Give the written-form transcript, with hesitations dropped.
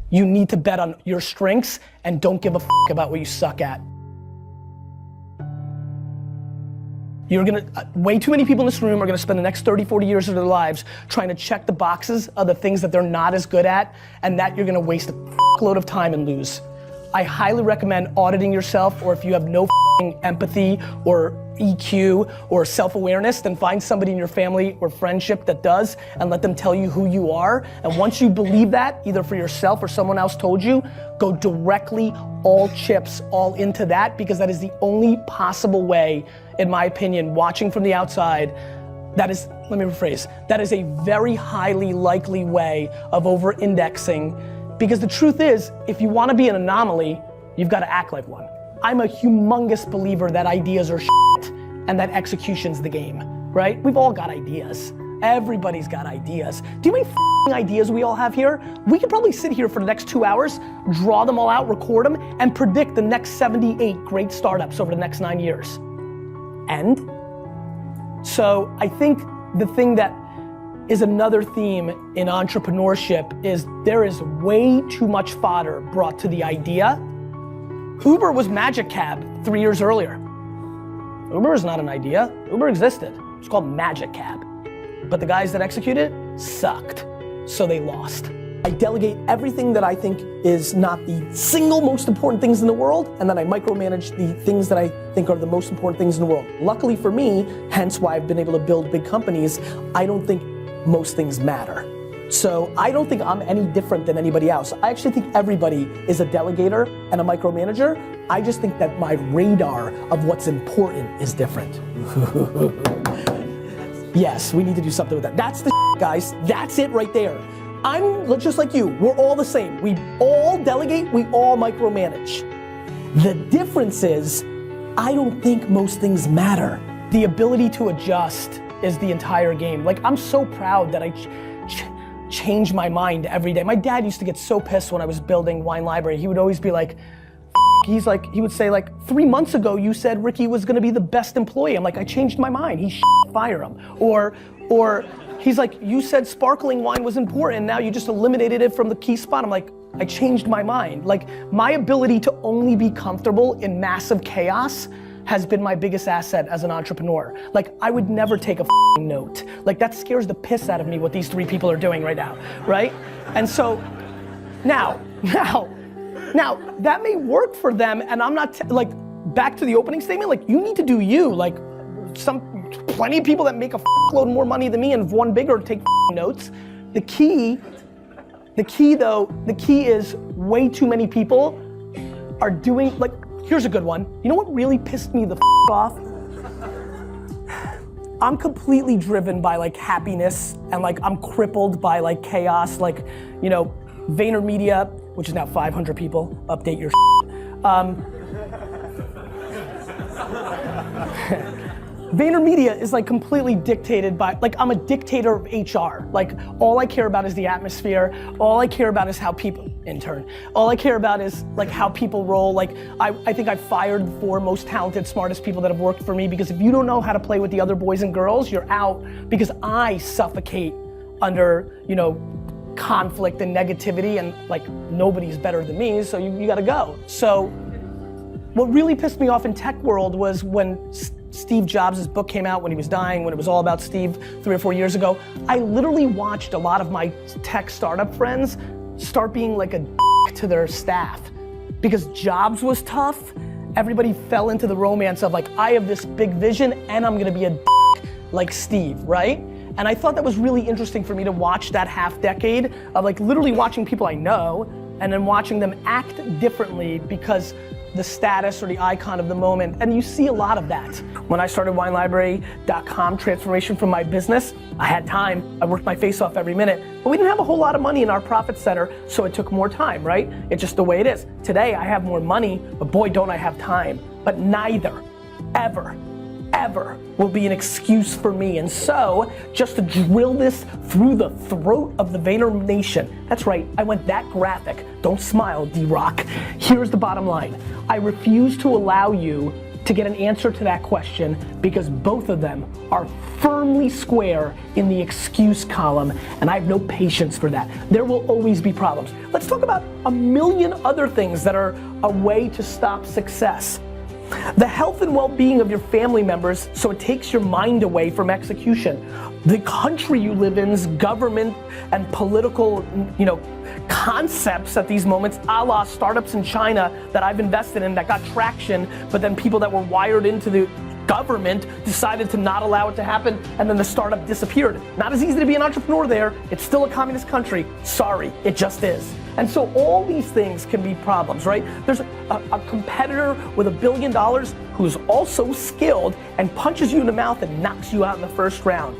You need to bet on your strengths and don't give a f about what you suck at. You're gonna, way too many people in this room are gonna spend the next 30, 40 years of their lives trying to check the boxes of the things that they're not as good at, and that you're gonna waste a load of time and lose. I highly recommend auditing yourself, or if you have no empathy or EQ or self-awareness, then find somebody in your family or friendship that does and let them tell you who you are. And once you believe that, either for yourself or someone else told you, go directly all chips all into that, because that is the only possible way, in my opinion, watching from the outside, that is, let me rephrase, that is a very highly likely way of over-indexing, because the truth is, if you want to be an anomaly, you've got to act like one. I'm a humongous believer that ideas are shit and that execution's the game, right? We've all got ideas. Everybody's got ideas. Do you know how many ideas we all have here? We could probably sit here for the next 2 hours, draw them all out, record them, and predict the next 78 great startups over the next 9 years. And so I think the thing that is another theme in entrepreneurship is there is way too much fodder brought to the idea. Uber was Magic Cab 3 years earlier. Uber is not an idea. Uber existed. It's called Magic Cab. But the guys that executed it sucked, so they lost. I delegate everything that I think is not the single most important things in the world, and then I micromanage the things that I think are the most important things in the world. Luckily for me, hence why I've been able to build big companies, I don't think most things matter. So I don't think I'm any different than anybody else. I actually think everybody is a delegator and a micromanager. I just think that my radar of what's important is different. Yes, we need to do something with that. That's the guys, that's it right there. I'm just like you, we're all the same. We all delegate, we all micromanage. The difference is, I don't think most things matter. The ability to adjust is the entire game. Like, I'm so proud that I change my mind every day. My dad used to get so pissed when I was building Wine Library. He would always be like, he would say like, 3 months ago you said Ricky was gonna be the best employee. I'm like, I changed my mind. He fire him. Or he's like, you said sparkling wine was important, now you just eliminated it from the key spot. I'm like, I changed my mind. Like, my ability to only be comfortable in massive chaos has been my biggest asset as an entrepreneur. Like, I would never take a note. Like, that scares the piss out of me what these 3 people are doing right now, right? And so, now, that may work for them, and I'm not, like, back to the opening statement, like, you need to do you. Like, plenty of people that make a load more money than me and have won bigger take notes. The key is way too many people are doing, like, here's a good one. You know what really pissed me the off? I'm completely driven by like happiness, and like I'm crippled by like chaos. Like, you know, VaynerMedia, which is now 500 people, update your VaynerMedia is like completely dictated by, like, I'm a dictator of HR. Like, all I care about is the atmosphere. All I care about is how people, all I care about is like how people roll. Like, I think I fired the 4 most talented, smartest people that have worked for me, because if you don't know how to play with the other boys and girls, you're out, because I suffocate under, you know, conflict and negativity, and like nobody's better than me, so you gotta go. So what really pissed me off in tech world was when Steve Jobs' book came out, when he was dying, when it was all about Steve 3 or 4 years ago. I literally watched a lot of my tech startup friends start being like a to their staff. Because Jobs was tough, everybody fell into the romance of like, I have this big vision and I'm gonna be a like Steve, right? And I thought that was really interesting for me to watch that half decade of like literally watching people I know and then watching them act differently because the status or the icon of the moment, and you see a lot of that. When I started WineLibrary.com transformation from my business, I had time, I worked my face off every minute, but we didn't have a whole lot of money in our profit center, so it took more time, right? It's just the way it is. Today I have more money, but boy don't I have time. But neither, ever will be an excuse for me. And so, just to drill this through the throat of the Vayner Nation, that's right, I went that graphic. Don't smile, D-Rock. Here's the bottom line. I refuse to allow you to get an answer to that question, because both of them are firmly square in the excuse column, and I have no patience for that. There will always be problems. Let's talk about a million other things that are a way to stop success. The health and well-being of your family members, so it takes your mind away from execution. The country you live in's government and political, concepts at these moments, a la startups in China that I've invested in that got traction, but then people that were wired into the government decided to not allow it to happen, and then the startup disappeared. Not as easy to be an entrepreneur there. It's still a communist country. Sorry, it just is. And so all these things can be problems, right? There's a competitor with $1 billion who's also skilled and punches you in the mouth and knocks you out in the first round.